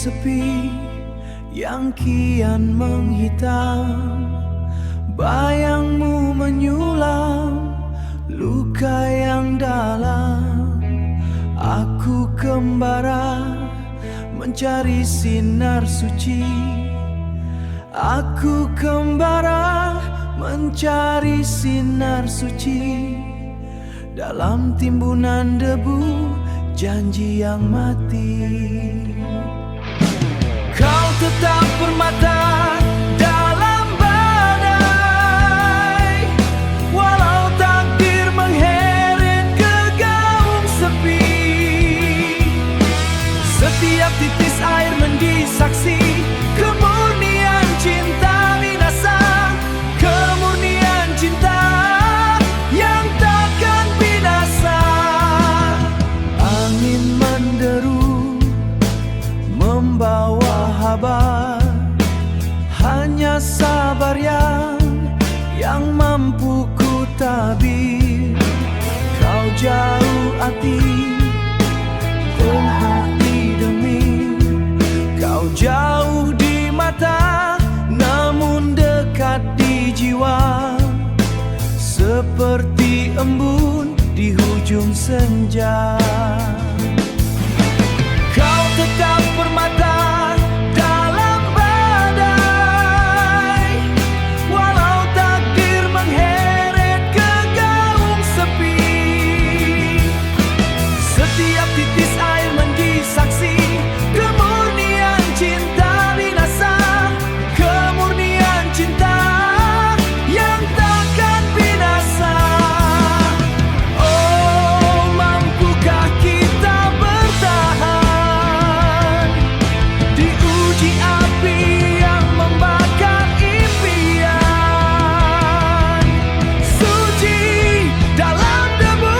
sepi yang kian menghitam. Bayangmu menyulam luka yang dalam. Aku kembara mencari sinar suci. Aku kembara mencari sinar suci dalam timbunan debu janji yang mati. Kau tetap permata dalam badai, walau takdir mengheret ke gaung sepi. Setiap titis air mendidih saksi kemurnian cinta binasa, kemurnian cinta yang takkan binasa. Angin menderu membawa kabar, hanya sabar yang mampu ku tabir. Kau jauh hati, hati demi. Kau jauh di mata, namun dekat di jiwa. Seperti embun di hujung senja. Kau tetap permata dalam badai, walau takdir mengheret ke gaung sepi. Setiap titis air mendidih saksi kemurnian cinta binasa, kemurnian cinta yang takkan binasa. Oh, mampukah kita bertahan di uji api yang membakar impian? Suci dalam debu,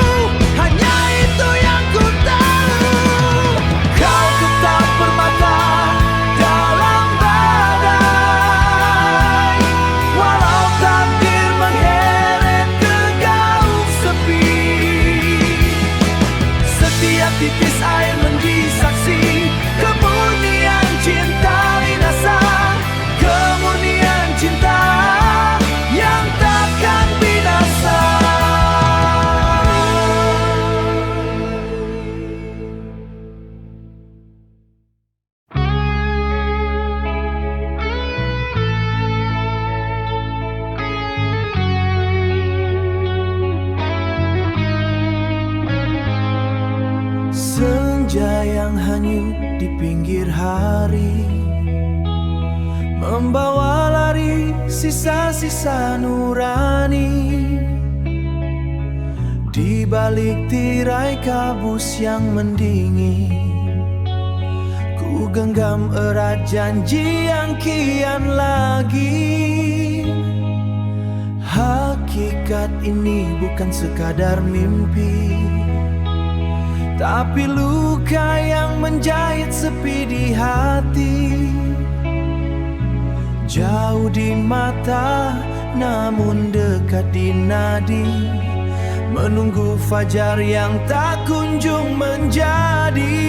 hanya itu yang ku tahu. Kau tetap permata dalam badai, walau takdir mengheret ke gaung sepi. Setiap titis air mendidih saksi kemurnian cinta binasa, kemurnian cinta yang takkan binasa. Senja yang hanyut di pinggir hari membawa lari sisa-sisa nurani. Di balik tirai kabus yang mendingin, ku genggam erat janji yang kian lagi. Hakikat ini bukan sekadar mimpi, tapi luka yang menjahit sepi di hati. Jauh di mata, namun dekat di nadi, menunggu fajar yang tak kunjung menjadi.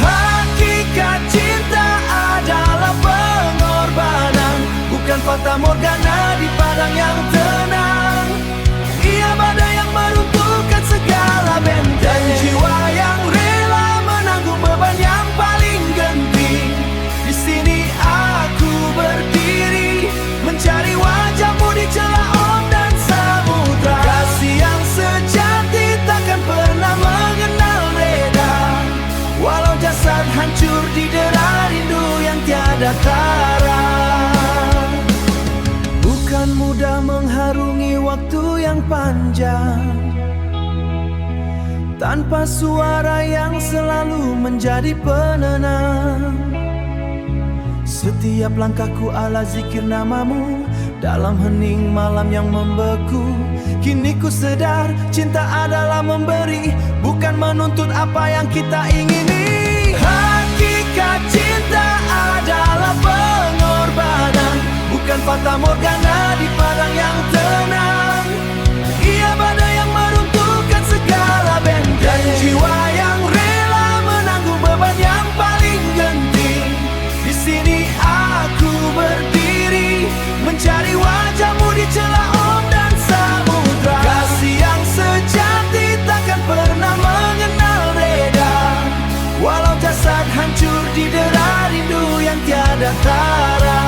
Hakikat cinta adalah pengorbanan, bukan fata morgana di padang yang tenang. Ia badai yang meruntuhkan segala benteng, dan jiwa yang rela menanggung beban yang paling genting. Di sini aku berdiri, mencari wajahmu di celah om dan samudra. Kasih yang sejati takkan pernah mengenal reda, walau jasad hancur didera rindu yang tiada tara. Bukan mudah mengharungi waktu yang panjang tanpa suara yang selalu menjadi penenang. Setiap langkahku ala zikir namamu dalam hening malam yang membeku. Kini ku sadar cinta adalah memberi, bukan menuntut apa yang kita ingini. Hakikat cinta adalah pengorbanan, bukan fata morgana di padang yang tenang. Ia badai yang meruntuhkan segala benteng, dan jiwa yang rela menanggung beban yang hancur di dera rindu yang tiada tara.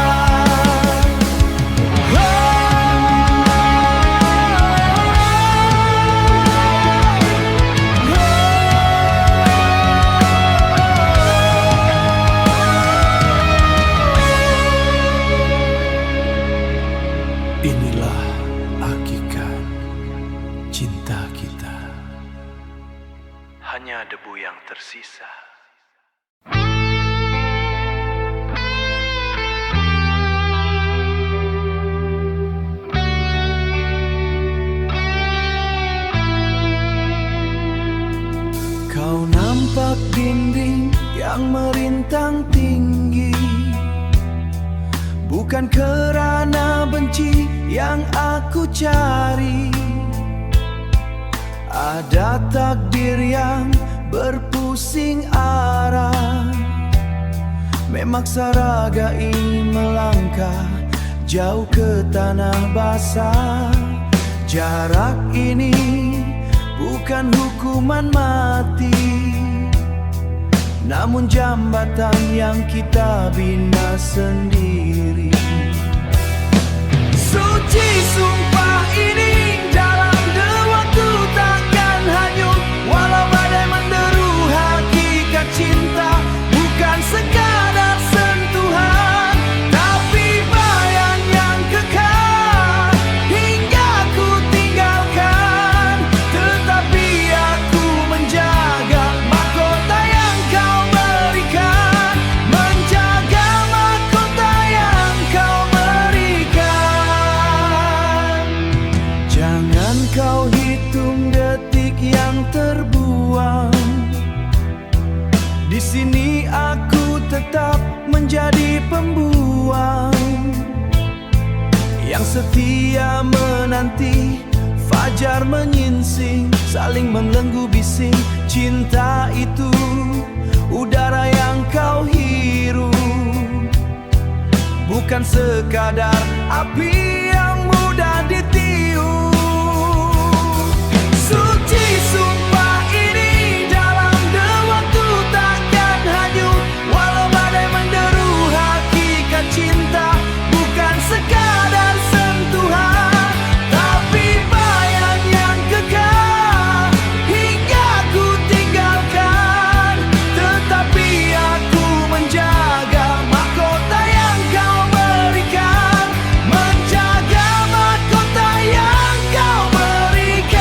Inilah hakikat cinta kita. Hanya debu yang tersisa. Kau nampak dinding yang merintang tinggi, bukan kerana benci yang aku cari. Ada takdir yang berpusing arah, memaksa ragai melangkah jauh ke tanah basah. Jarak ini bukan hukuman mati, namun jambatan yang kita bina sendiri. Suci sumpah ini dalam waktu takkan hanyut, walau badai menderu. Hakikat cinta bukan sekadar sentuhan, tapi bayang yang kekal hingga ku tinggalkan. Tetapi aku menjaga mahkota yang kau berikan, menjaga mahkota yang kau berikan. Jangan kau hitung detik yang terbuang. Di sini aku tetap menjadi pembuang yang setia menanti fajar menyingsing, saling membelenggu bising. Cinta itu udara yang kau hirup, bukan sekadar api yang mudah ditiup. Suci sumpah ini dalam waktu takkan hanyut, walau badai menderu. Hakikat cinta bukan sekadar sentuhan, tapi bayang yang kekal hingga ku tinggalkan. Tetapi aku menjaga mahkota yang kau berikan, menjaga mahkota yang kau berikan.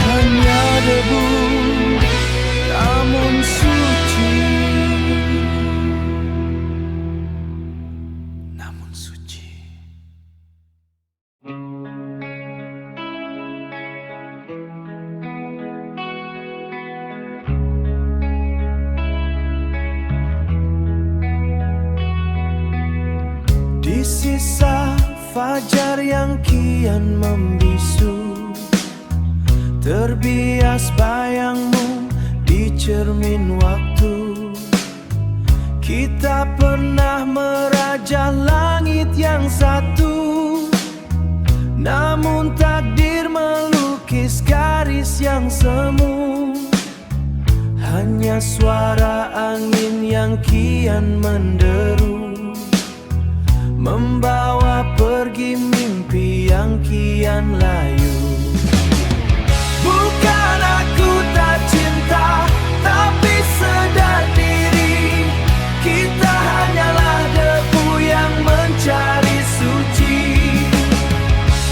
Hanya debu namun suci, namun suci. Di sisa fajar yang kian membisu, terbias bayangmu di cermin waktu. Kita pernah merajah langit yang satu, namun takdir melukis garis yang semu. Hanya suara angin yang kian menderu, membawa pergi mimpi yang kian layu. Bukan aku tak cinta, tapi sedar diri kita hanyalah debu yang mencari suci.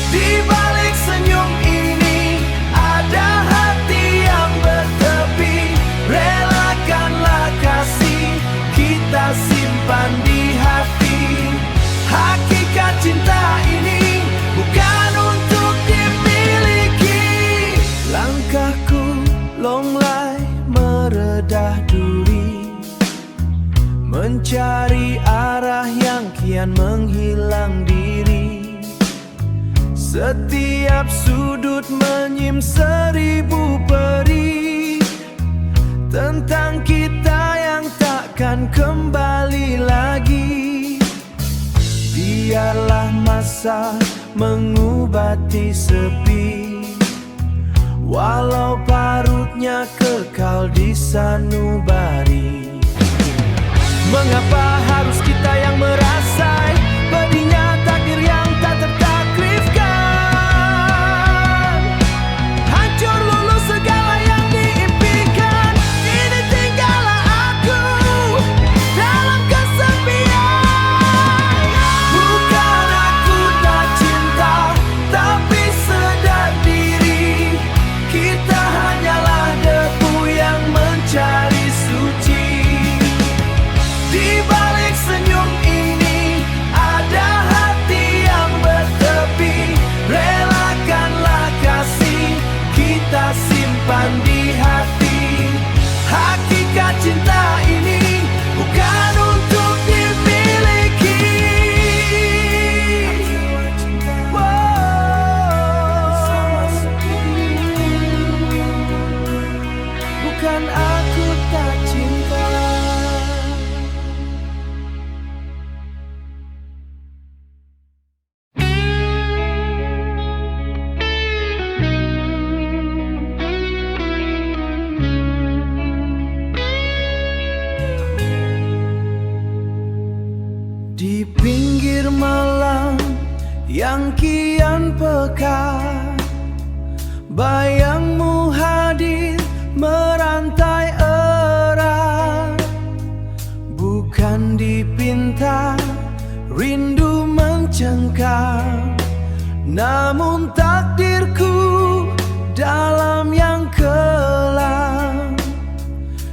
Di balik senyum ini ada hati yang bertepi. Relakanlah kasih kita simpan di hati. Hakikat cinta ini bukan untuk dimiliki. Langkahku longlai meredah duri, mencari arah yang kian menghilang diri. Setiap sudut menyim seribu peri tentang kita yang takkan kembali lagi. Biarlah masa mengobati sepi, walau parutnya kekal di sanubari. Mengapa harus kita yang merasai pedihnya takdir yang tak tertaklifkan? Hancur luluh segala yang diimpikan. Kini tinggallah aku dalam kesepian. Bukan aku tak cinta, tapi sedar diri kita hanyalah debu yang mencari suci. Di balik senyum ini ada hati yang bertepi. Relakanlah kasih kita simpan di hati. Hakikat cinta ini bukan untuk dimiliki. Bukan aku tak cinta. Di pinggir malam yang kian pekat, bayangmu hadir merantai erat. Bukan dipinta, rindu mencengkam, namun takdirku dalam yang kelam.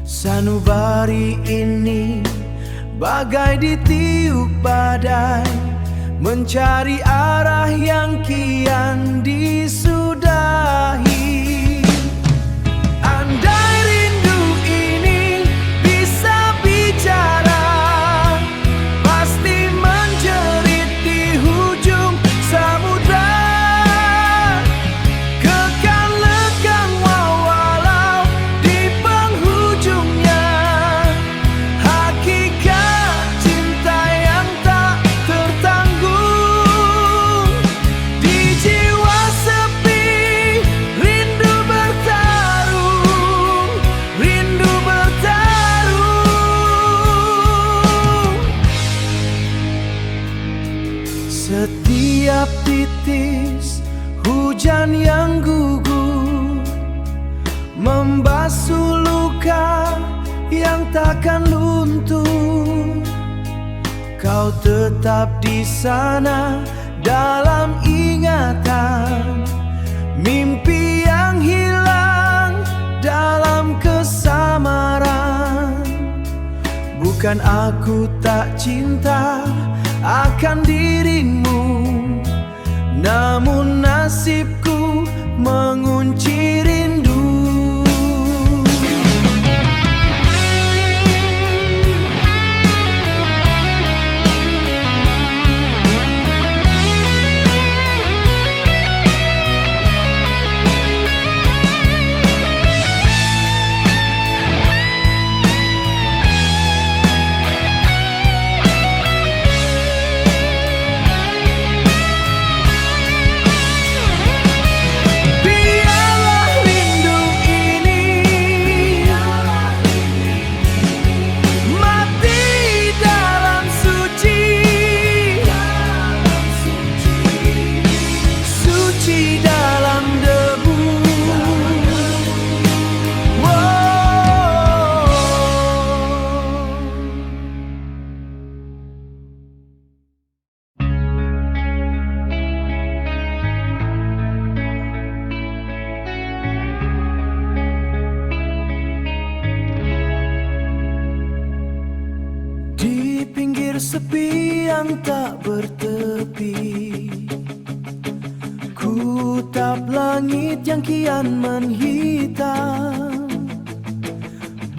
Sanubari ini bagai ditiup badai, mencari arah yang kian disudahi. Andai rindu ini bisa bicara, pasti menjerit di hujung samudra. Kekal lekang walau di penghujungnya. Hakikat cinta yang tak tertanggung. Di jiwa sepi rindu bertarung, rindu bertarung. Setiap titis hujan yang gugur membasuh luka yang takkan luntur. Kau tetap di sana dalam ingatan, mimpi yang hilang dalam kesamaran. Bukan aku tak cinta akan dirimu, namun nasibku mengunci rindu. Sepi yang tak bertepi, ku tatap langit yang kian menghitam.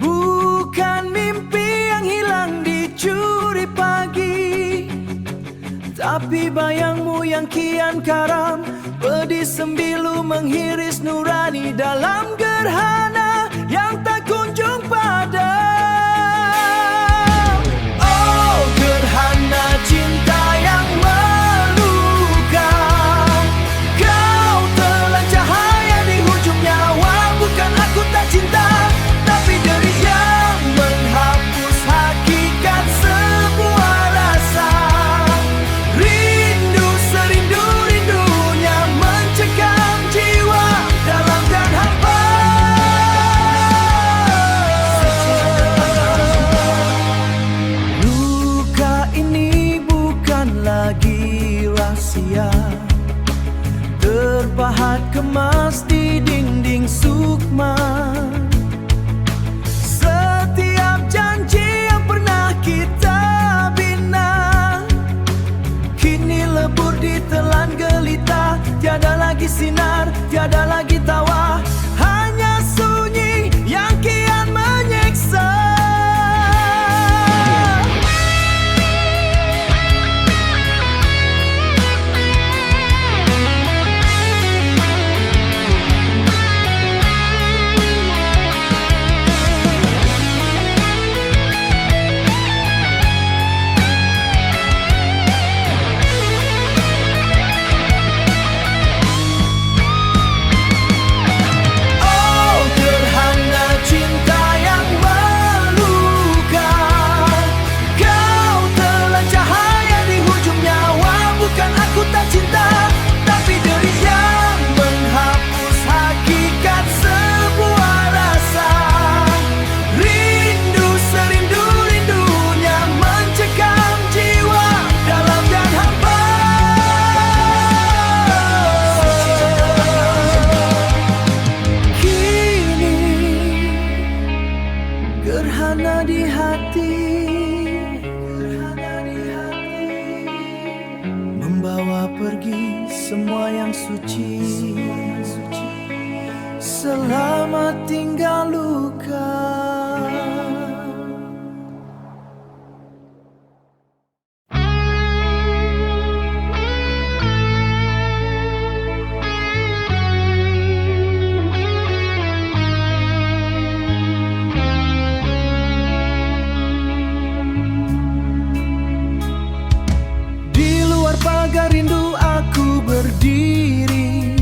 Bukan mimpi yang hilang dicuri pagi, tapi bayangmu yang kian karam Pedih sembilu menghiris nurani dalam gerhana yang tak kunjung padam. Oh, gerhana cinta yang meluka. Kau telan cahaya di hujung nyawa. Bukan aku tak cinta, tapi diri yang menghapus hakikat sebuah rasa. Rindu serindu-rindunya mencekam jiwa dalam dan hampa. Luka ini bukan lagi rahasia, terpahat kemas di dinding sukma. Setiap janji yang pernah kita bina kini lebur ditelan gelita. Tiada lagi sinar, tiada lagi tawa, hanya sunyi yang kian menyiksa. Gerhana di hati, membawa pergi semua yang suci. Selamat tinggal luka. Pagar rindu aku berdiri,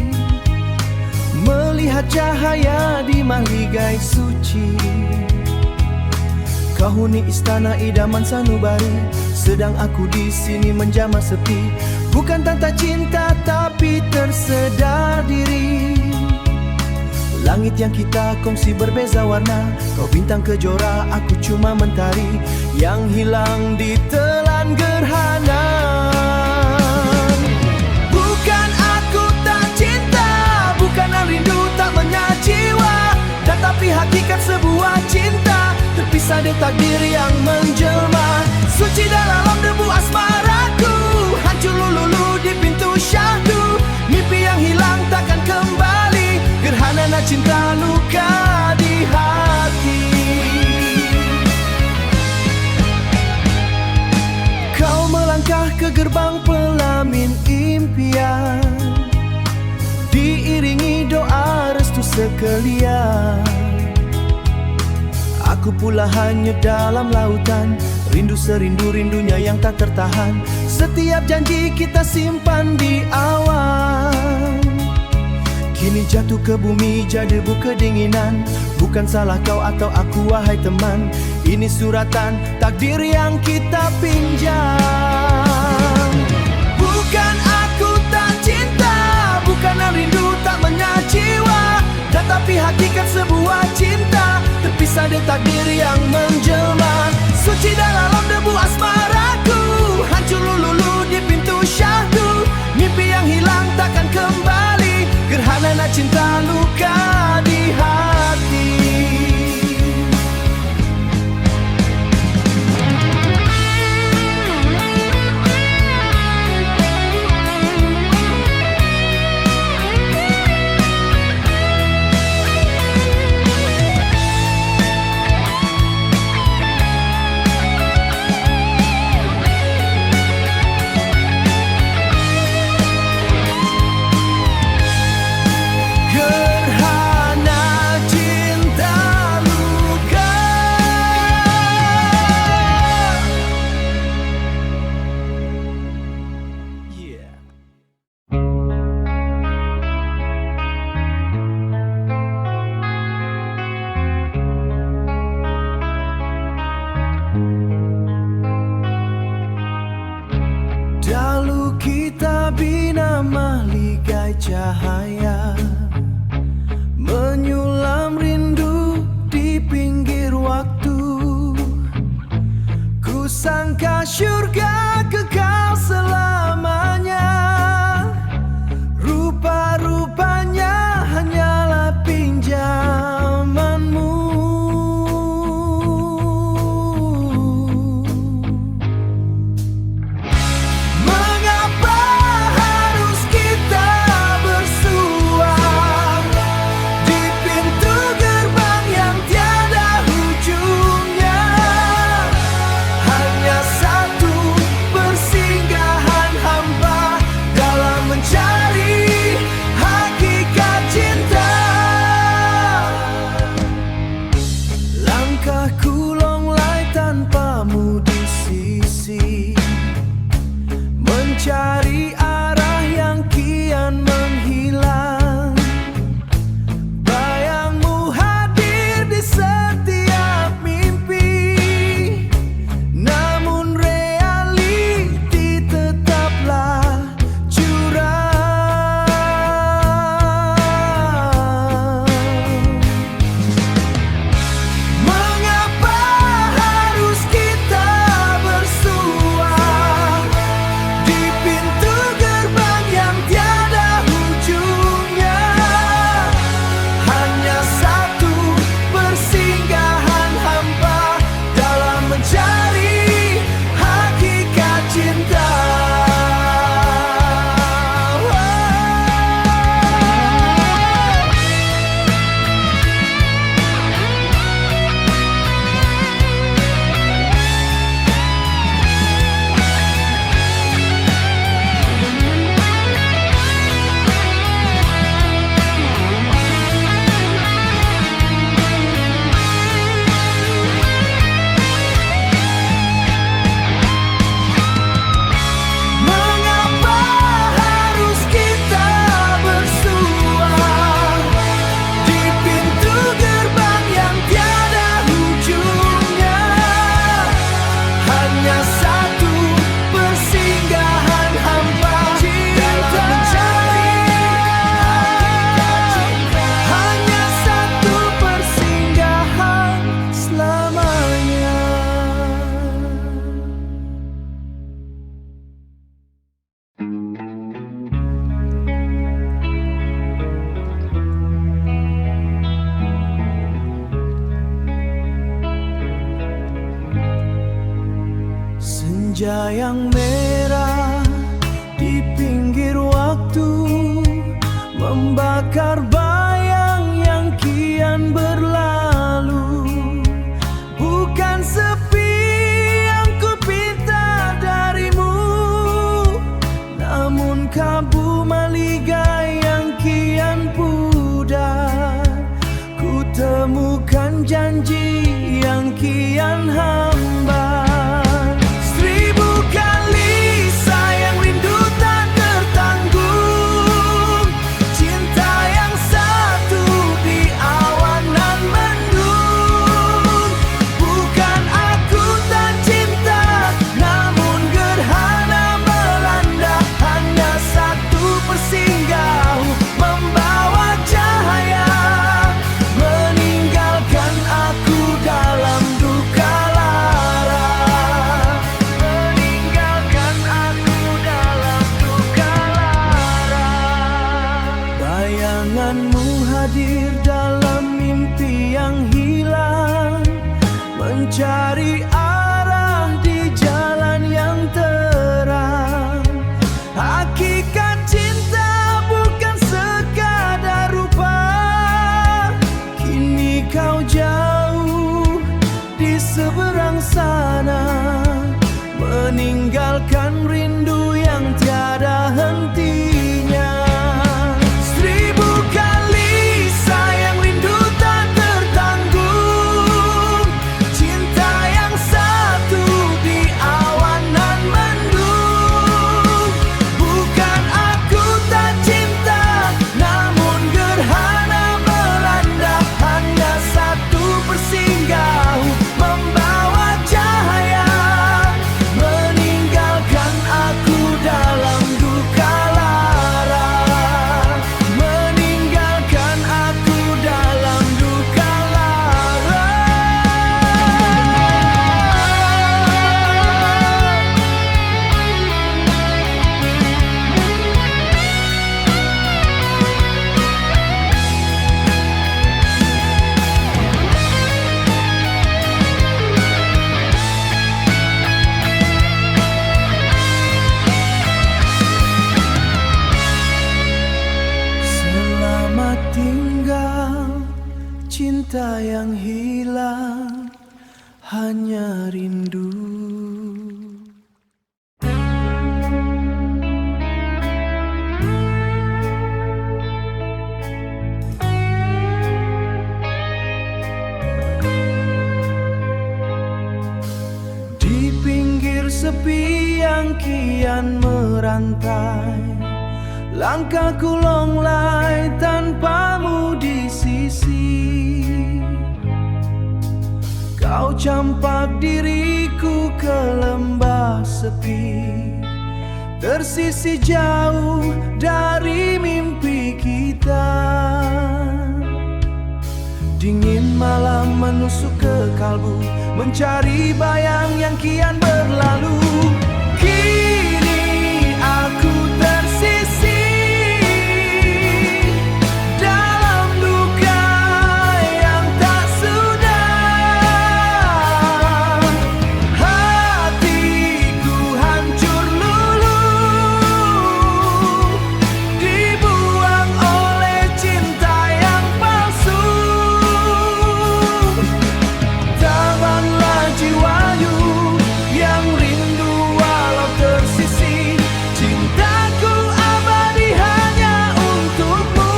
melihat cahaya di mahligai suci. Kau huni istana idaman sanubari, sedang aku di sini menjamah sepi. Bukan tanda cinta tapi tersedar diri. Langit yang kita kongsi berbeza warna, kau bintang kejora, aku cuma mentari yang hilang di telan gerhana. Bukan aku tak cinta, bukan rindu tak menyajiwa, tetapi hakikat sebuah cinta terpisah di takdir yang menjelma. Suci dalam debu asmaraku, hancur lulu di pintu syahdu. Mimpi yang hilang takkan kembali, gerhana cinta luka di hati. Kau melangkah ke gerbang pelamin impian, diiringi doa restu sekalian. Aku pula hanya dalam lautan, rindu serindu-rindunya yang tak tertahan. Setiap janji kita simpan di awan, kini jatuh ke bumi jadi debu kedinginan. Bukan salah kau atau aku wahai teman, ini suratan takdir yang kita pinjam. Bukan aku tak cinta, bukan rindu tak menyajiwa, tetapi hakikat sebuah cinta terpisah di takdir yang menjelma. Suci dalam debu asmaraku, hancur lulu di pintu syahdu. Mimpi yang hilang takkan kembali, gerhana cinta luka di hati. cahaya menyulam rindu di pinggir waktu. Ku sangka syurga kekal selamanya, rupa-rupanya hanyalah pinjamanmu. Mengapa harus kita bersua di pintu gerbang yang tiada ujungnya? Hanya satu persinggahan hamba dalam mencari hakikat cinta. Langkahku longlai tanpamu di sisi, mencari arah yang kian menghilang. Bayangmu hadir di setiap mimpi, namun realiti tetaplah curang. Mengapa harus kita bersua di pintu gerbang yang tiada ujungnya? Hanya satu persinggahan hamba dalam mencari hakikat cinta. Mengapa harus kita bersua di pintu gerbang yang tiada ujungnya? Hanya satu persinggahan hamba dalam mencari hakikat cinta. Hanya satu persinggahan selamanya. Senja yang merah di pinggir waktu membakar bayang yang kian berlalu. Bukan sepi yang kupinta darimu, namun kabu maligai yang kian pudar. Ku temukan janji yang kian hambar. Seribu kali sayang rindu tak tertanggung, cinta yang satu di awanan mendung. Bukan aku tak cinta, namun gerhana melanda. Hanya satu persinggahu membawa cahaya, meninggalkan aku dalam duka. cinta yang hilang hanya rindu. Di pinggir sepi yang kian merantai, langkahku longlai tanpamu di sisi. Kau campak diriku ke lembah sepi, tersisi jauh dari mimpi kita. Dingin malam menusuk ke kalbu, mencari bayang yang kian berlalu. Kini aku tersisi dalam duka yang tak sudah. Hatiku hancur luluh, dibuang oleh cinta yang palsu. Tahanlah jiwayu yang rindu walau tersisi, cintaku abadi hanya untukmu.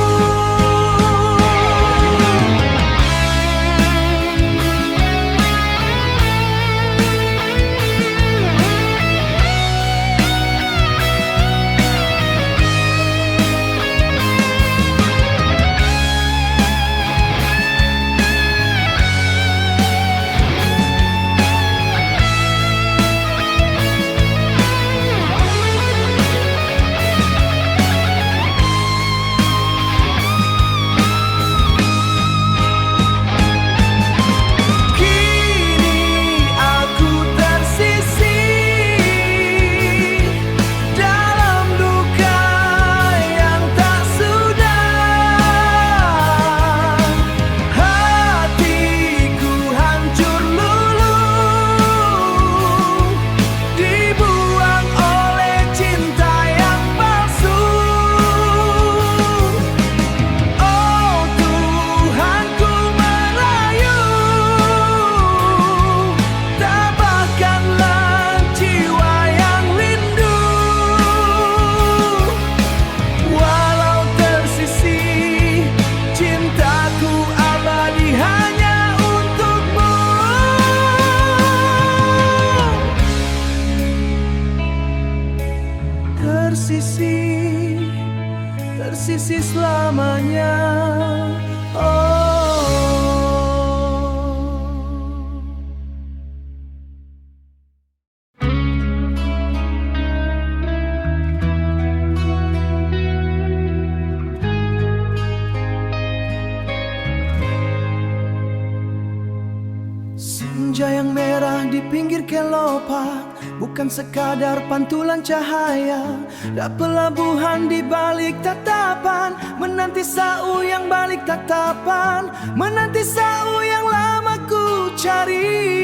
Kini aku tersisi dalam duka yang tak sudah. Hatiku hancur luluh, dibuang oleh cinta yang palsu. Oh Tuhanku merayu, tabahkanlah jiwa yang rindu. Walau tersisi, cintaku abadi hanya untukmu. Tersisi, tersisi selamanya. Oh. Senja yang merah di pinggir kelopak, bukan sekadar pantulan cahaya. Dak pelabuhan di balik tatapan, menanti sau yang balik tatapan, menanti sau yang lama ku cari.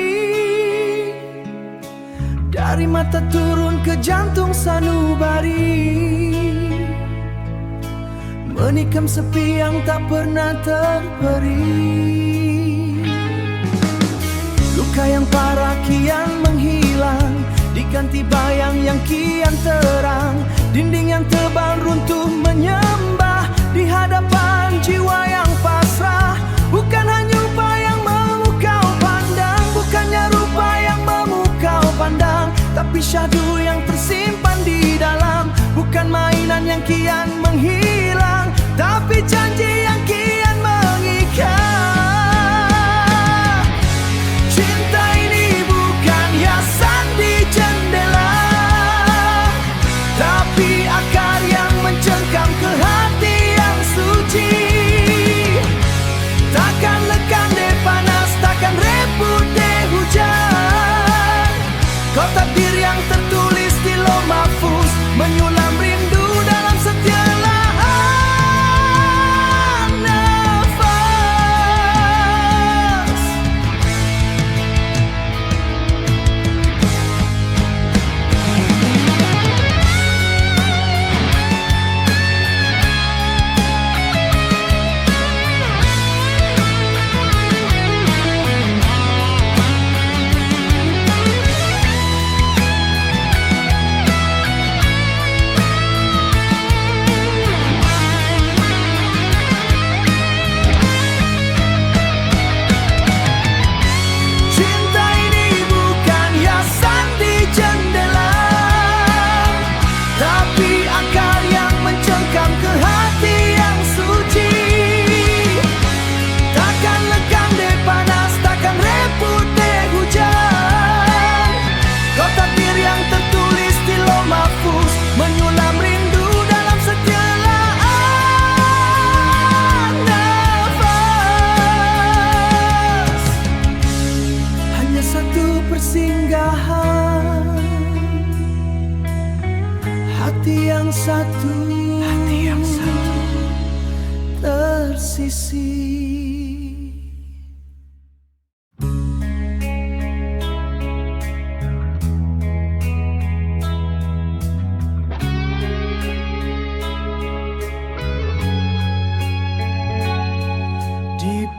Dari mata turun ke jantung sanubari, menikam sepi yang tak pernah terperi. Luka yang parah kian menghilang, diganti bayang yang kian terang. Dinding yang tebal runtuh menyembah di hadapan jiwa yang pasrah. Bukan hanya rupa yang memukau pandang, bukannya rupa yang memukau pandang, tapi syahdu yang tersimpan di dalam. Bukan mainan yang kian menghilang, tapi janji yang kian mengikat. Cinta ini bukan hiasan di jendela, tapi akar yang mencengkam ke hati yang suci.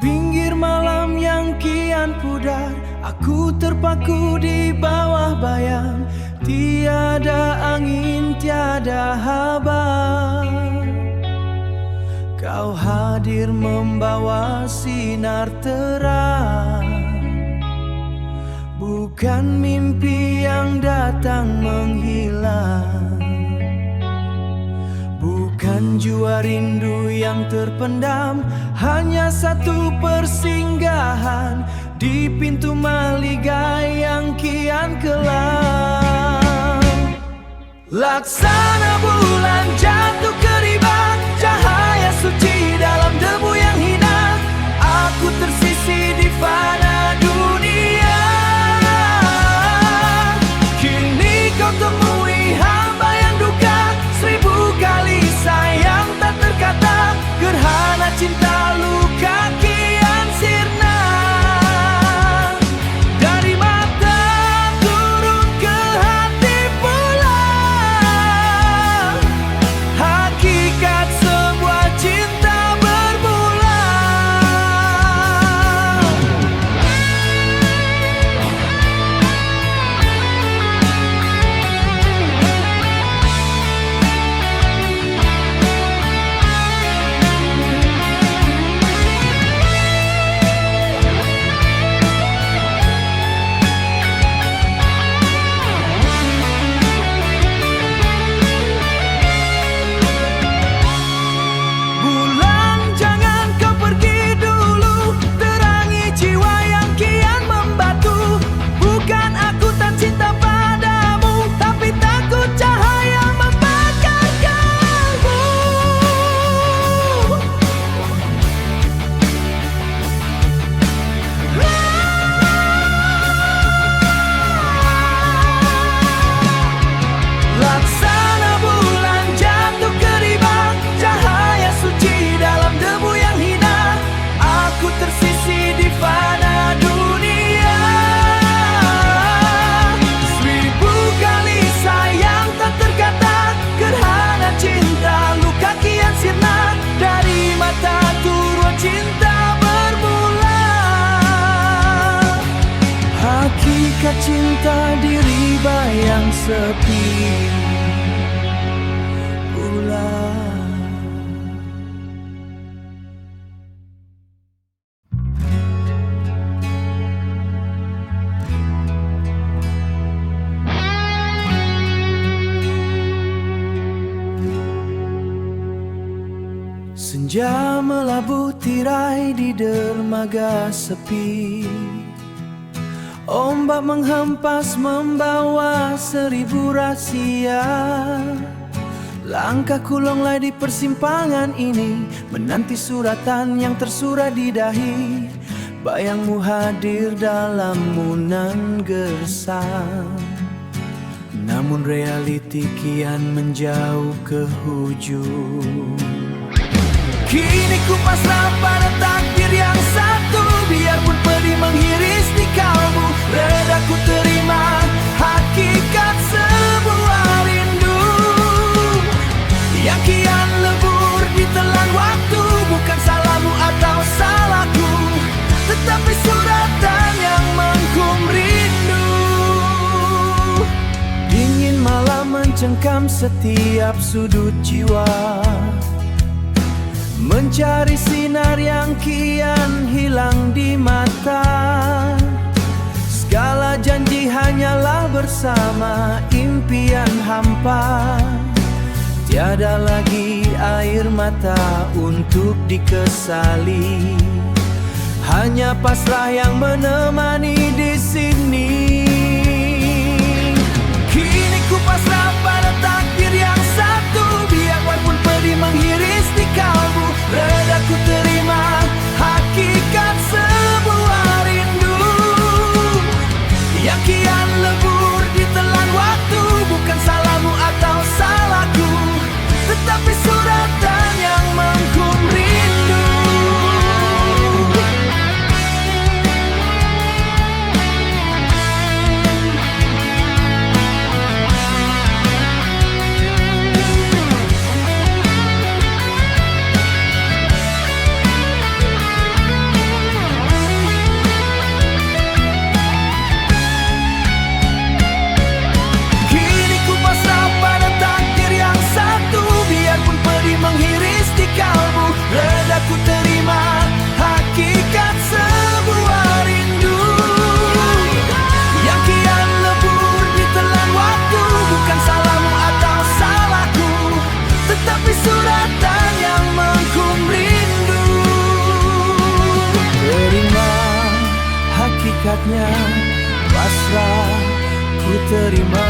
Pinggir malam yang kian pudar, aku terpaku di bawah bayang. Tiada angin, tiada haba. Kau hadir membawa sinar terang, bukan mimpi yang datang menghilang, bukan jua rindu yang terpendam. Hanya satu persinggahan di pintu maligai yang kian kelam. Laksana bulan jatuh ke riba, cahaya suci dalam debu yang hina. Aku tersisih di fana dunia. Kini kau temui hamba yang duka, 1000 kali sayang tak terkata. Gerhana cinta luka kian sirna, dari mata turun ke hati pula. Hakikat sebuah cinta bermula. Bulan, jangan kau pergi dulu, terangi jiwa yang kian membatu. Bukan aku tak cinta padamu, tapi takut cahaya membakar kalbu. Laksana bulan jatuh ke riba, cahaya suci dalam debu yang hina. Aku tersisih di fana dunia. 1000 kali sayang tak terkata. Gerhana cinta luka kian sirna, dari mata turun cinta bermula. Hakikat cinta di riba yang sepi pula. Senja melabuh tirai di dermaga sepi. Ombak menghempas membawa 1000 rahsia. Langkahku longlai di persimpangan ini, menanti suratan yang tersurat di dahi. Bayangmu hadir dalam munan gersang, namun realiti kian menjauh ke hujung. Kini ku pasrah pada takdir yang satu, biarpun pedih menghiris di kalbu. Reda ku terima hakikat sebuah rindu yang kian lebur ditelan waktu. Bukan salahmu atau salahku, tetapi suratan yang mengkum rindu. Dingin malam mencengkam setiap sudut jiwa, mencari sinar yang kian hilang di mata. Segala janji hanyalah bersama impian hampa. Tiada lagi air mata untuk dikesali, hanya pasrah yang menemani di sini. Kini ku pasrah pada takdir yang satu, biarpun pedih menghiris di kalbu. Reda ku terima hakikat sebuah rindu yang kian lebur ditelan waktu. Bukan salahmu atau salahku, tetapi suratan yang mengkum rindu. terima.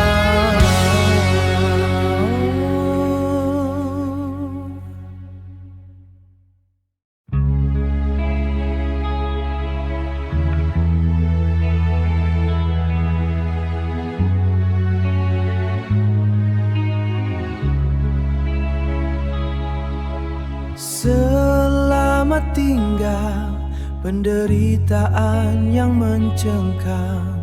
Selamat tinggal penderitaan yang mencengkam,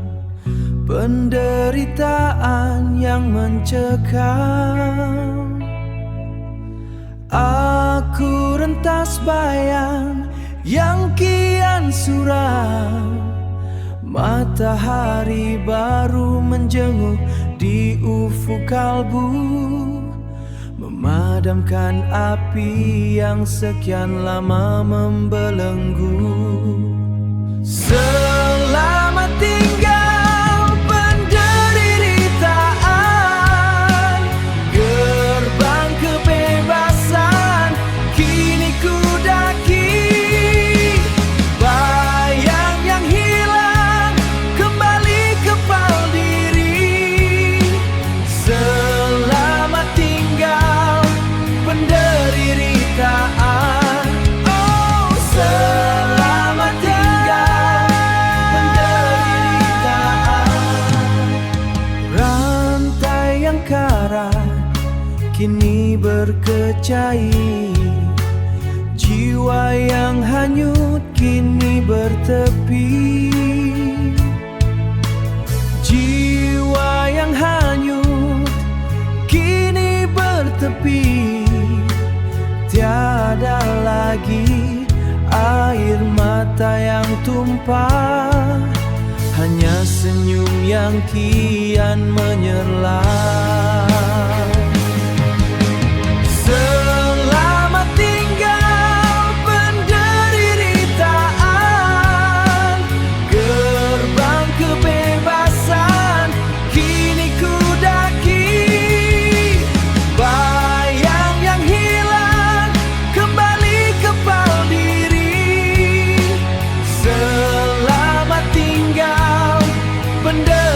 penderitaan yang mencekam. Aku rentas bayang yang kian suram, matahari baru menjenguk di ufuk kalbu, memadamkan api yang sekian lama membelenggu. Selamat tinggal penderitaan, gerbang kebebasan kini ku daki. Bayang yang hilang kembali kepal diri. Selamat tinggal penderitaan. Oh, selamat tinggal penderitaan. Rantai yang karat kini berkecai, jiwa yang hanyut kini bertepi. Jiwa yang hanyut kini bertepi. Tiada lagi air mata yang tumpah, hanya senyum yang kian menyerlah. Selamat tinggal penderitaan, gerbang kebebasan kini ku daki. Bayang yang hilang kembali kepal diri. Selamat tinggal penderitaan.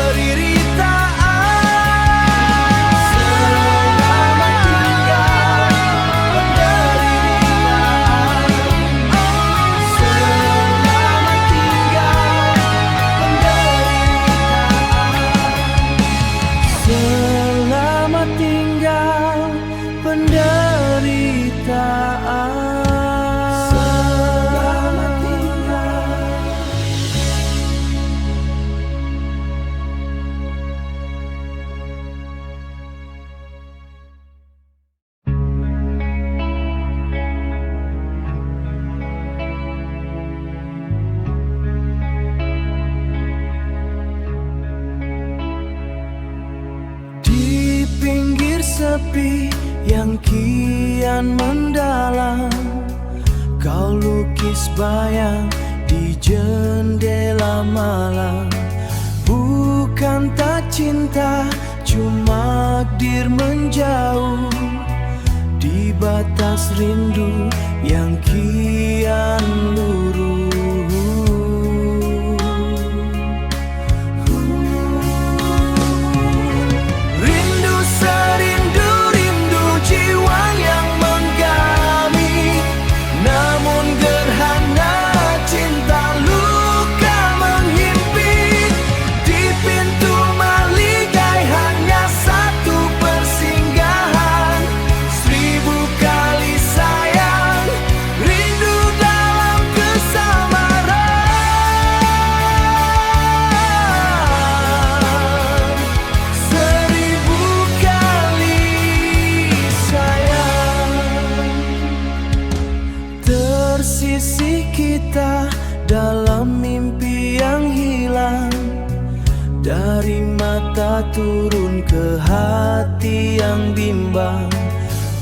Selamat tinggal penderitaan. Oh, selamat tinggal penderitaan. Selamat tinggal penderitaan. Selamat tinggal. Di pinggir sepi yang kian mendalam, kau lukis bayang di jendela malam. Bukan tak cinta, cuma dir menjauh di batas rindu yang kian luruh. Rindu serindu rindu jiwa yang menggami, namun gerhana cinta luka menghimpit. Di pintu maligai hanya satu persinggahan, 1000 kali sayang, rindu dalam kesamaran. 1000 kali sayang. Tersisih kita dalam mimpi yang hilang, dari mata turun ke hati yang bimbang.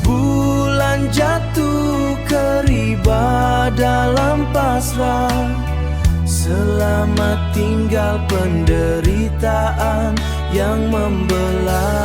Bulan jatuh ke riba dalam pasrah. Selamat tinggal penderitaan yang membelah.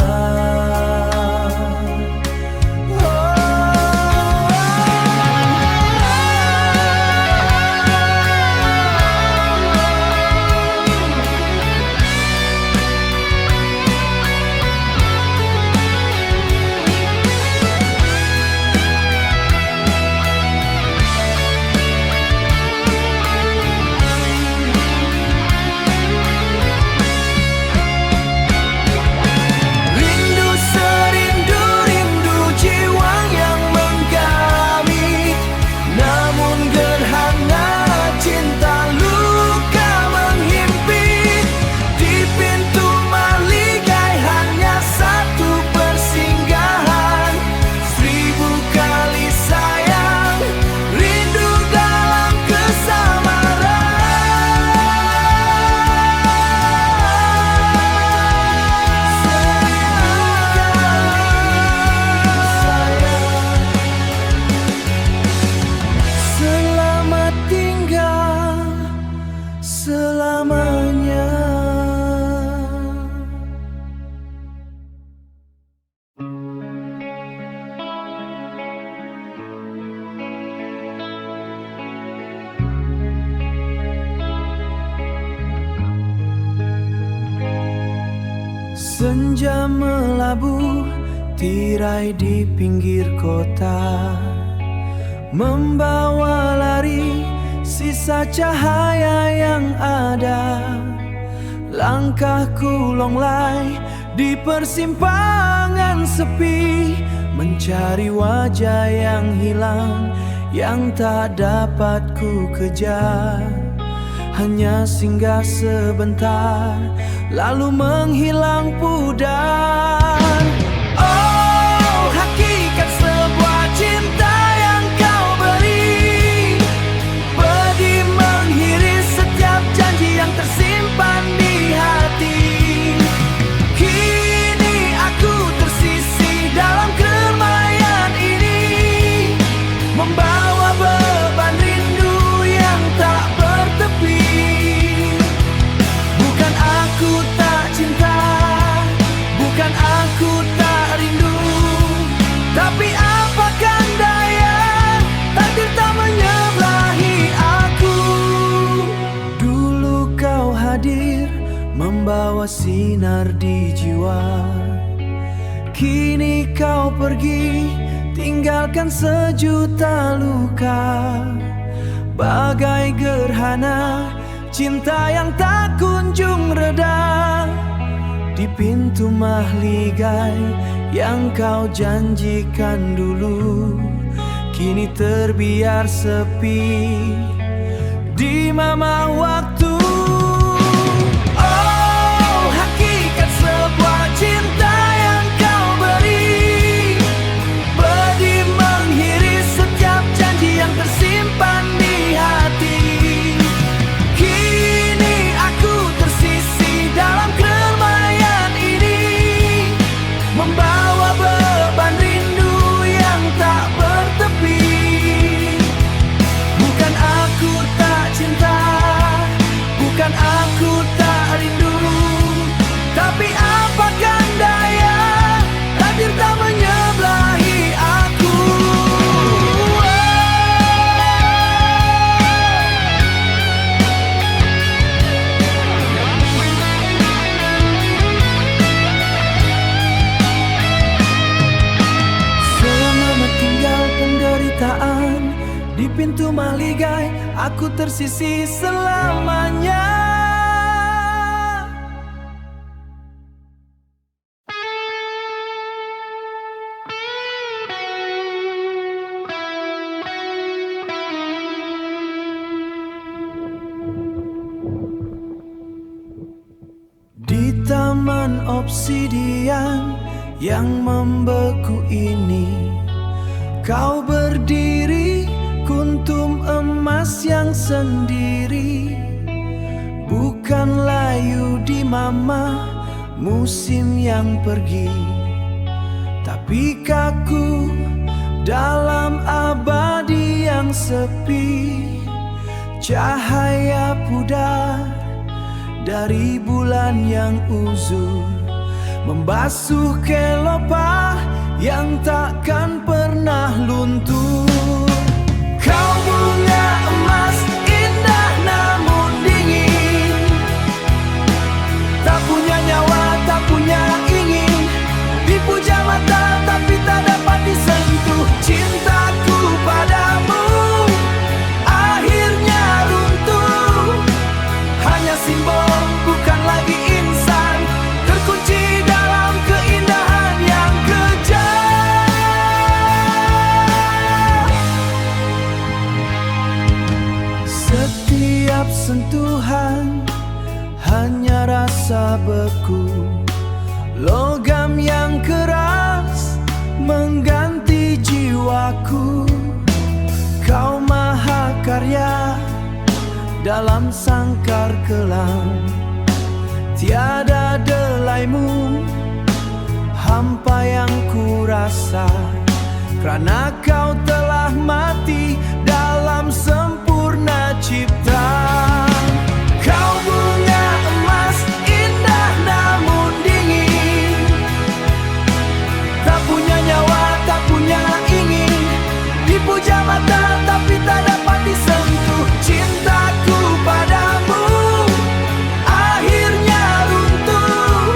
Senja melabuh tirai di pinggir kota, membawa lari sisa cahaya yang ada. Langkahku longlai di persimpangan sepi, mencari wajah yang hilang, yang tak dapat ku kejar. Hanya singgah sebentar, lalu menghilang pudar. Oh, hakikat sebuah cinta yang kau beri, pedih menghiris setiap janji yang tersimpan di hati. Kini aku tersisih dalam keramaian ini, membawa beban rindu yang tak bertepi. Bukan aku tak cinta, bukan aku tak rindu, tapi apakan daya, takdir tak menyebelahi aku. Dulu kau hadir, membawa sinar di jiwa. Kini kau pergi, tinggalkan sejuta luka. Bagai gerhana cinta yang tak kunjung reda, di pintu mahligai yang kau janjikan dulu, kini terbiar sepi di mama waktu. Oh, hakikat sebuah cinta yang kau beri, pedih menghiris setiap janji yang tersimpan di hati. Kini aku tersisih dalam keramaian ini, membawa beban rindu yang tak bertepi. Bukan aku tak cinta, bukan aku tak rindu, tapi apakan daya, takdir tak menyebelahi aku. Selama tinggal penderitaan di pintu mahligai, aku tersisih selamanya. Di taman obsidian yang membeku ini, kau berdiri kuntum emas yang sendiri. Bukan layu di mama musim yang pergi, tapi kaku dalam abadi yang sepi. Cahaya pudar dari bulan yang uzur, membasuh kelopah yang takkan pernah luntur. Kau bunga emas indah namun dingin, tak punya nyawa, tak punya ingin, dipuja mata tapi tak dapat disentuh. Cintaku padamu akhirnya runtuh, hanya simbol bukan lagi insan, terkunci dalam keindahan yang kejam. Setiap sentuhan hanya rasa beku, logam yang keras mengganti jiwaku. Kau maha karya dalam sangkar kelam, tiada delaimu hampa yang ku rasa, karena kau telah mati dalam sempurna cipta. Kau bunga emas indah namun dingin, tak punya nyawa, tak punya ingin, dipuja mata tapi tak dapat disentuh. Cintaku padamu akhirnya runtuh,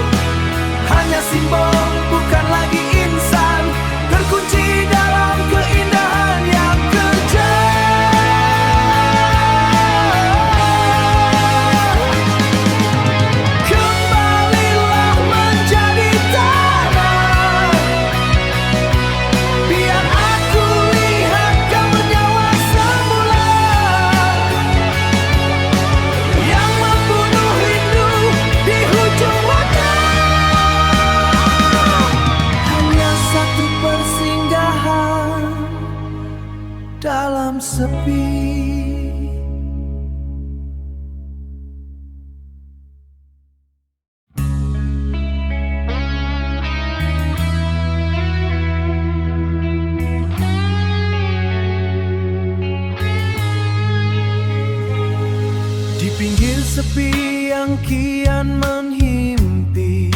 Di pinggir sepi yang kian menghimpi,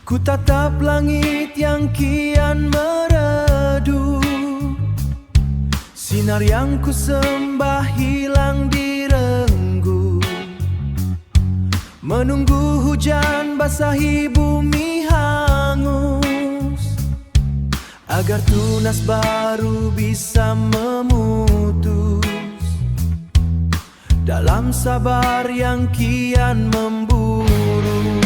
ku tatap langit yang kian meredup. Sinar yang ku sembah hilang direnggut, menunggu hujan basahi bumi hangus, agar tunas baru bisa memutus. Dalam sabar yang kian memburu,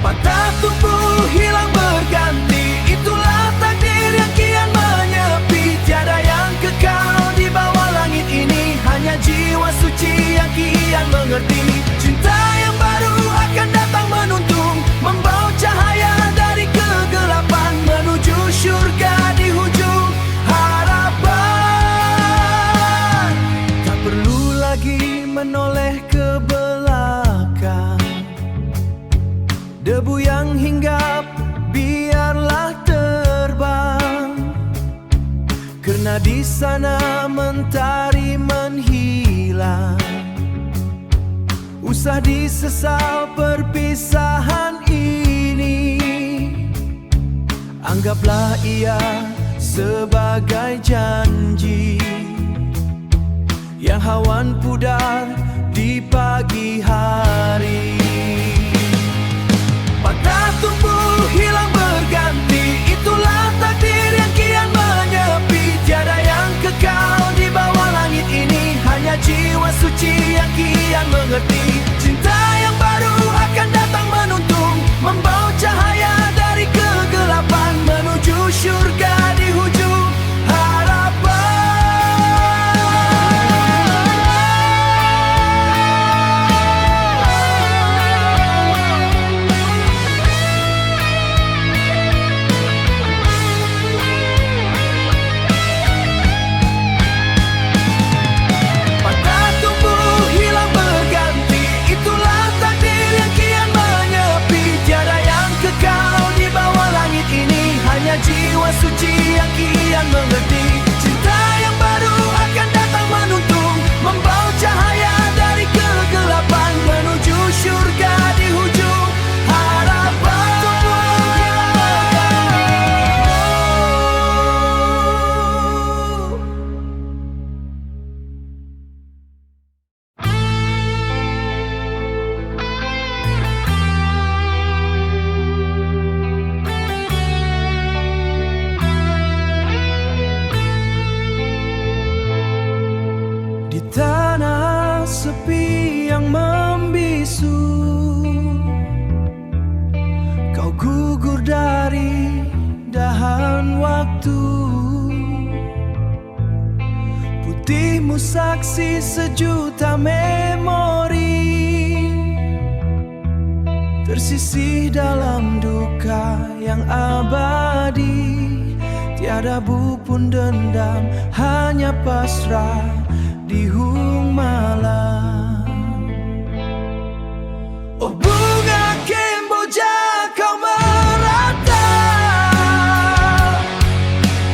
patah tumbuh hilang berganti, itulah takdir yang kian menyepi. Tiada yang kekal di bawah langit ini, hanya jiwa suci yang kian mengerti. Cinta yang baru akan datang menuntun, membawa cahaya dari kegelapan, menuju syurga di hujung harapan. Tak perlu lagi menoleh ke belakang, debu yang hinggap biarlah terbang, karena di sana mentari menghilang. Usah disesal perpisahan ini, anggaplah ia sebagai janji yang hawan pudar di pagi hari. Patah tumbuh hilang berganti, itulah takdir yang kian menyepi. Tiada yang kekal di bawah langit ini, hanya jiwa suci yang kian mengerti. Cinta yang baru akan datang menuntun, membawa cahaya dari kegelapan, menuju syurga di hujung harapan. Jiwa suci yang kian mengerti. Cinta yang baru akan datang menuntun, membawa cahaya dari kegelapan, menuju syurga di hujung harapan. Tanah sepi yang membisu, kau gugur dari dahan waktu. Putihmu saksi sejuta memori, tersisih dalam duka yang abadi. Tiada bupun dendam, hanya pasrah di hung malam. Oh bunga Kamboja, kau meratap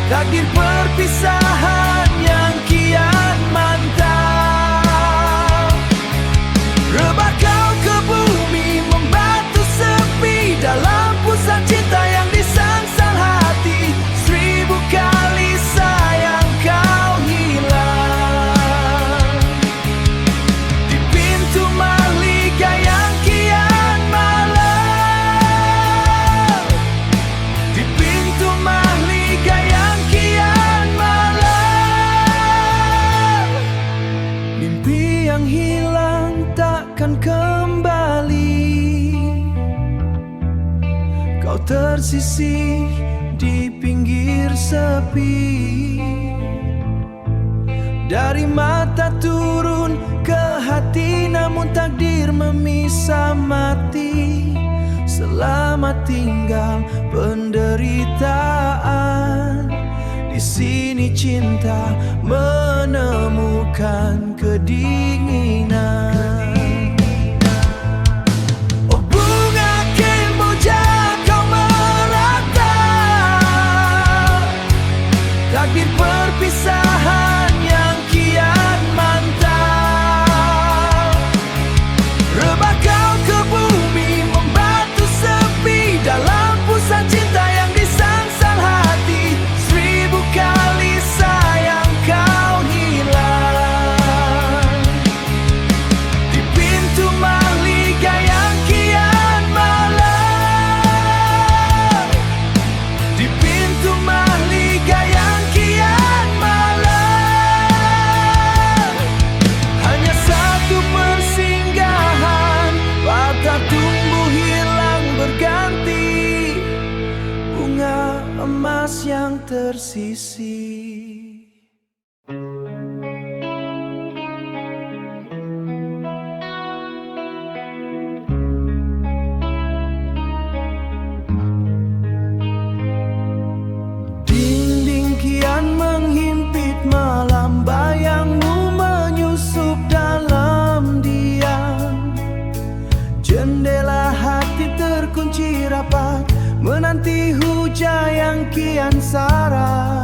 takdir perpisahan yang kian mantap. Rebah kau ke bumi, membatu sepi dalam pusat cinta yang disangsang hati. 1000 kali sayang kau hilang di pintu mahligai yang kian malam, di pintu mahligai yang kian malam. Mimpi yang hilang takkan kembali, kau tersisih di pinggir sepi. Dari mata turun ke hati, namun takdir memisah mati. Selamat tinggal penderitaan, di sini cinta menemukan kedinginan. Oh bunga Kamboja, kau meratap takdir perpisahan yang kian mantap. tersisi. Dinding kian menghimpit malam, bayangmu menyusup dalam diam. Jendela hati terkunci rapat, menanti hujan yang kian sara.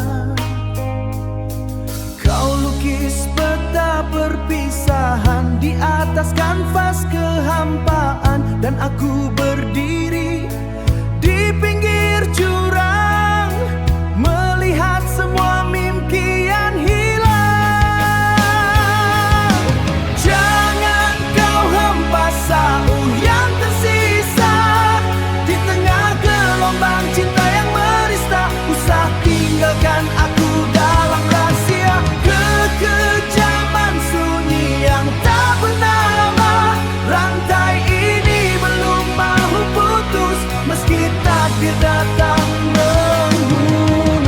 Kau lukis peta perpisahan di atas kanvas kehampaan, dan aku berdiri di pinggir jurang, melihat semua mimpi yang hilang. Jangan kau hempas sauh yang tersisa di tengah gelombang cinta yang merista. Usah tinggalkan aku dalam rahasia kekejaman sunyi yang tak bernama. Rantai ini belum mahu putus, meski takdir datang membunuh.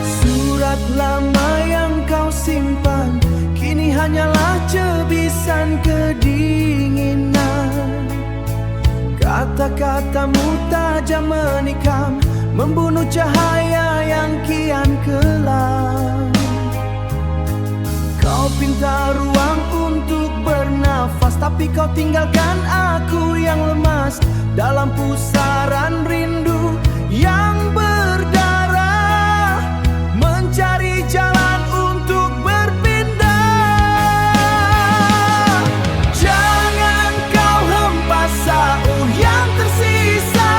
Surat lama yang kau simpan kini hanyalah cebisan kedinginan. Kata-katamu tajam menikam, membunuh cahaya yang kian kelam. Kau pinta ruang untuk bernafas, tapi kau tinggalkan aku yang lemas dalam pusaran rindu yang berdarah, mencari jalan untuk berpindah. Jangan kau hempas sauh yang tersisa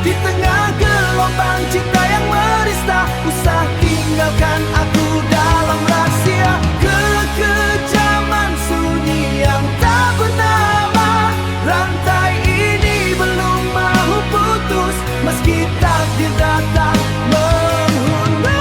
di tengah gelombang cinta yang merista. Usah tinggalkan aku dalam rahasia kekejaman sunyi yang tak bernama. Rantai ini belum mahu putus, meski takdir datang menghunus.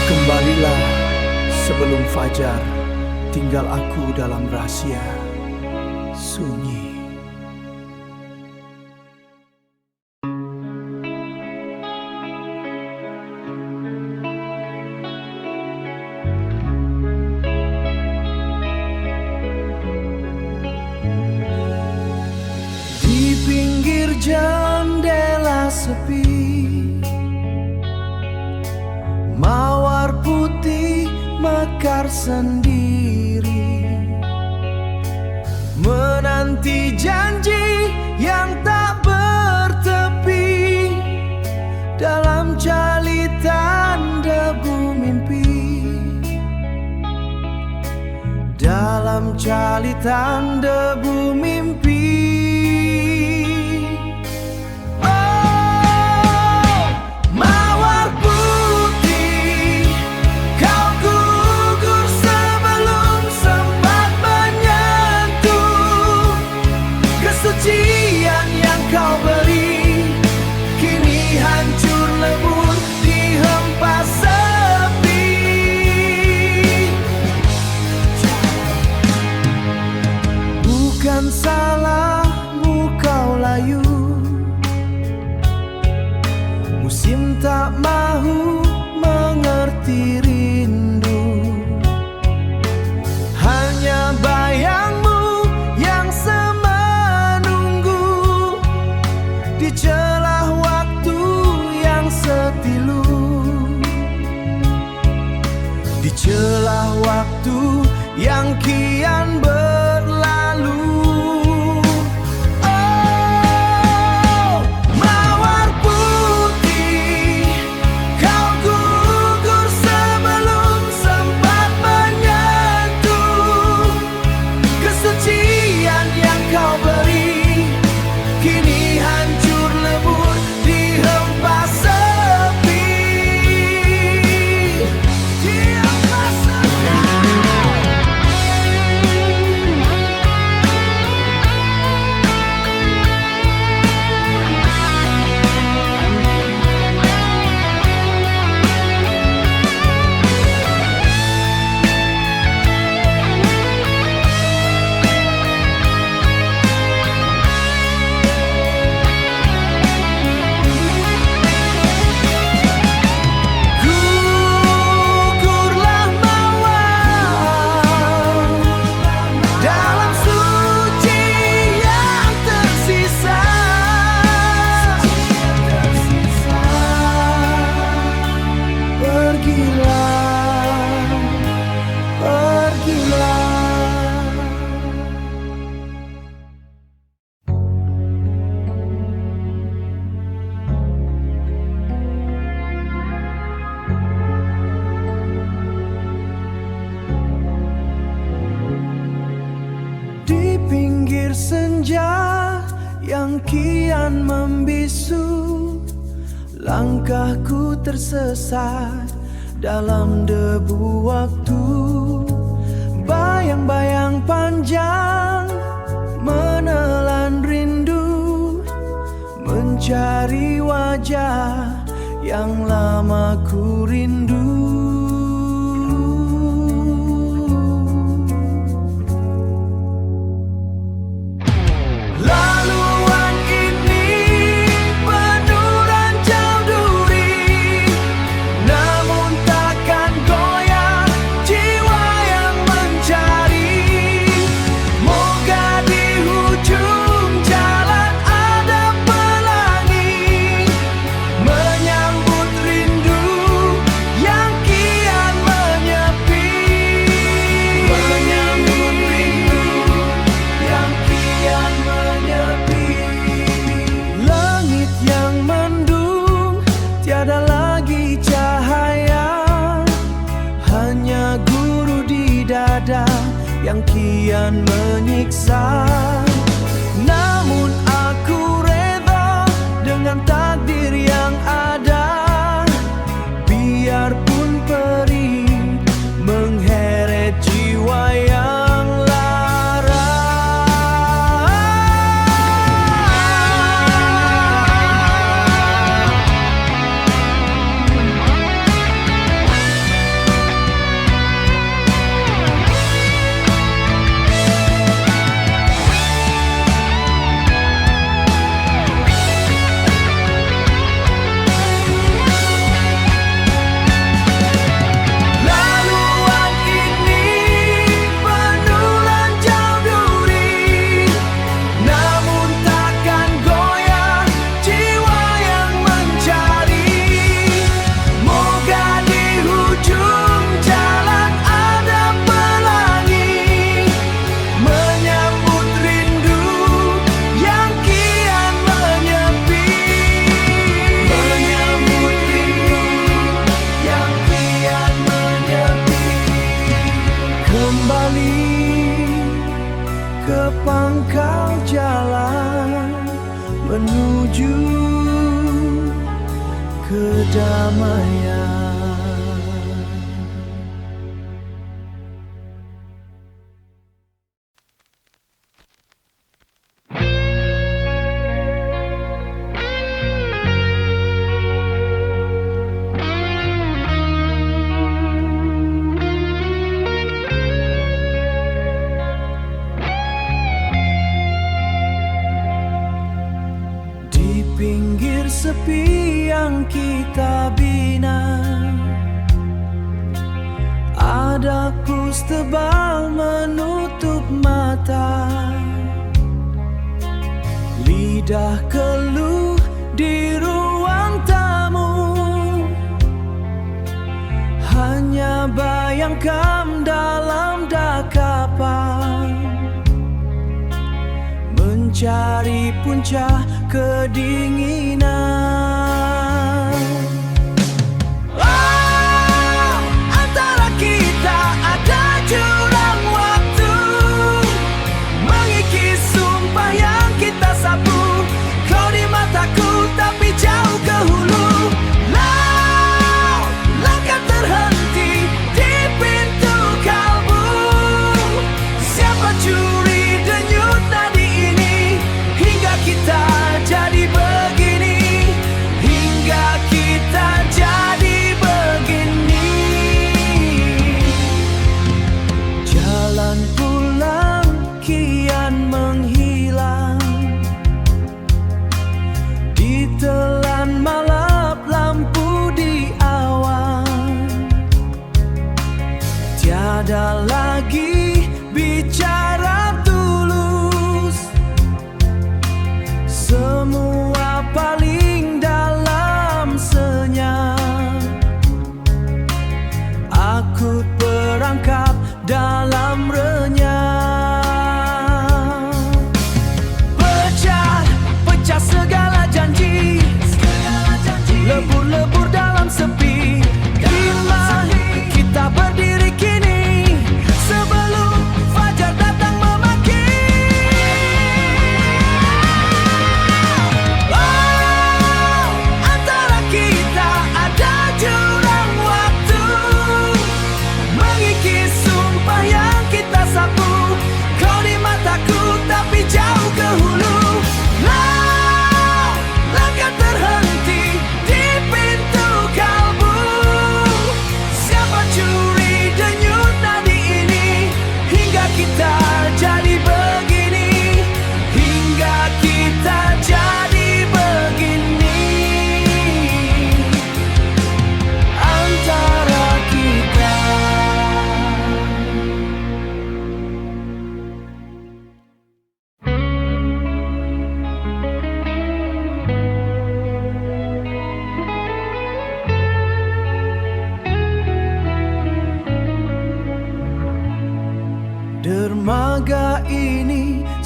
Kembalilah sebelum fajar, tinggal aku dalam rahasia sunyi. Di pinggir jendela sepi, mawar putih mekar sendiri, menanti janji yang tak bertepi dalam jalitan debu mimpi. Dalam jalitan debu mimpi. Kesucian yang kau beri kini hancur lebur di hempas sepi. Bukan salahmu kau layu, musim tak mahu mengerti rindu. Hanya bayangmu yang di celah waktu yang setilu, di celah waktu yang kian berlalu. Oh, mawar putih, kau gugur sebelum sempat menyentuh. Kesucian yang kau beri kini hanya pinggir senja yang kian membisu, langkahku tersesat dalam debu waktu. Bayang-bayang panjang menelan rindu, mencari wajah yang lama ku rindu. Yang kian menyiksa, namun aku reda dengan takdir yang ada. Biarpun perih mengheret jiwa yang lara. Ke pangkal jalan menuju kedamaian. Pinggir sepi yang kita bina, ada kus tebal menutup mata. Lidah keluh di ruang tamu, hanya bayangkan dalam dakapan, mencari puncak kedinginan. Oh, antara kita ada jurang waktu, mengikis sumpah yang kita sapu. Kau di mataku tapi jauh ke hulu. Langkah terhenti di pintu kalbu. Siapa curi denyut nadi ini hingga kita jadi begini?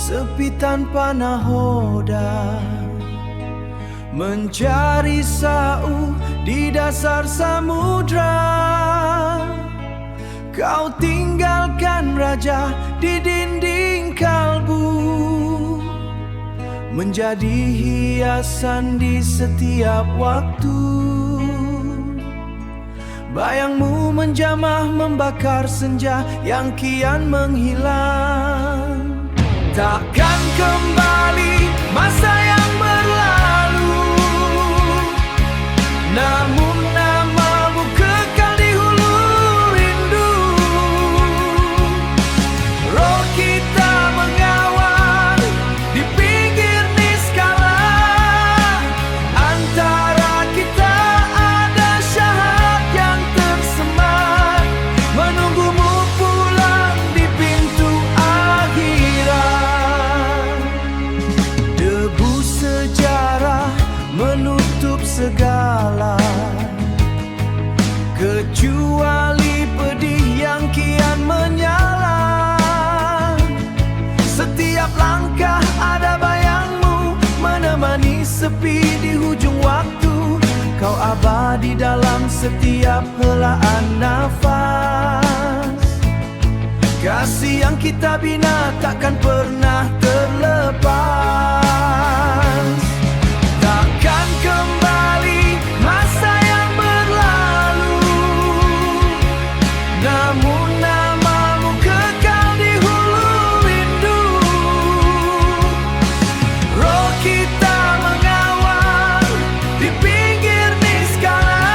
sepi tanpa nahoda, mencari sauh di dasar samudra. Kau tinggalkan raja di dinding kalbu, menjadi hiasan di setiap waktu. Bayangmu menjamah membakar senja yang kian menghilang. Takkan kembali masa yang berlalu, namun namamu kekal di hulu rindu. Roh kita mengawal di pinggir niskala, antara kita ada syahat yang tersemat, menunggumu pulang di pintu akhirat. Debu sejarah menutup segala, kecuali pedih yang kian menyala. Setiap langkah ada bayangmu, menemani sepi di hujung waktu. Kau abadi dalam setiap helaan nafas. Kasih yang kita bina takkan pernah terlepas. Takkan kembali masa yang berlalu, namun namamu kekal di hulu rindu. Roh kita mengawal di pinggir niskala,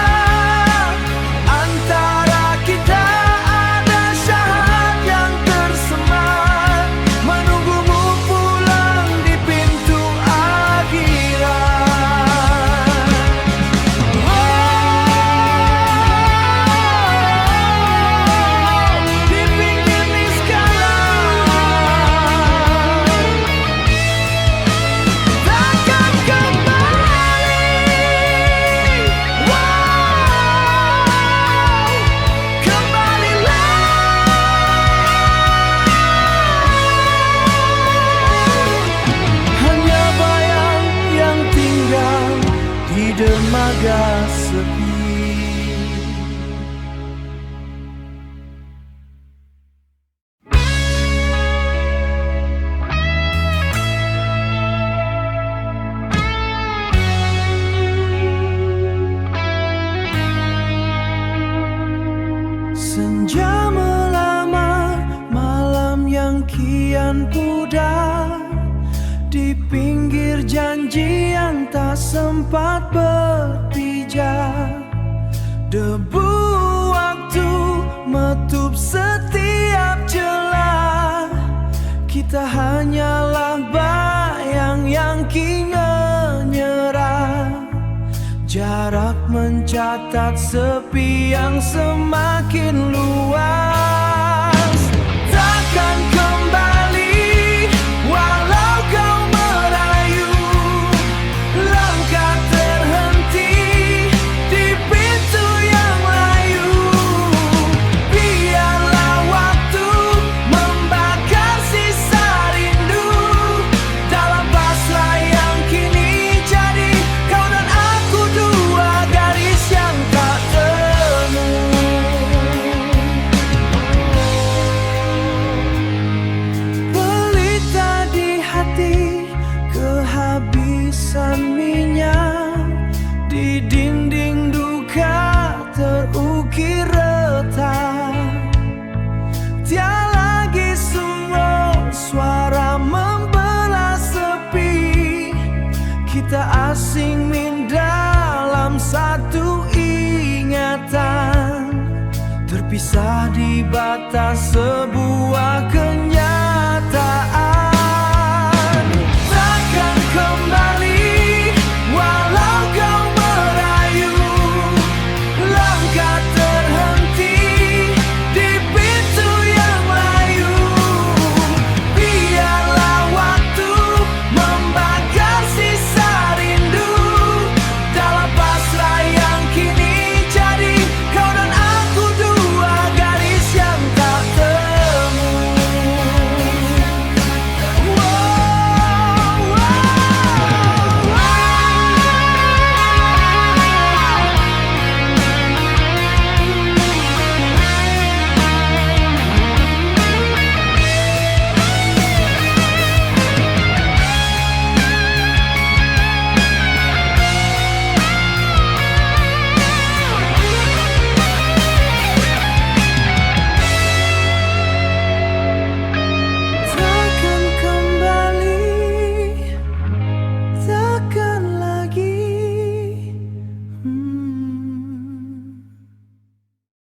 antara kita ada syahat yang tersemat, menunggumu pulang di pintu akhirat. Di pinggir niskala, takkan kembali. Kembalilah. Hanya bayang yang tinggal di dermaga sepi. Senja melamar malam yang kian pudar, di pinggir janji yang tak sempat berpijak. Debu waktu metup setiap celah, kita hanyalah bayang yang kini menyerah. Jarak mencatat sepi yang semakin luas. Takkan kembali walau kau merayu, langkah terhenti di pintu yang layu. Biarlah waktu membakar sisa rindu, dalam pasrah yang kini jadi kau dan aku, dua garis yang tak temu. Pelita di hati, kehabisan minyak, di dinding duka terukir retak. Tiada lagi semua suara membelah sepi, kita asing min dalam satu ingatan, terpisah di batas sebuah kenyataan.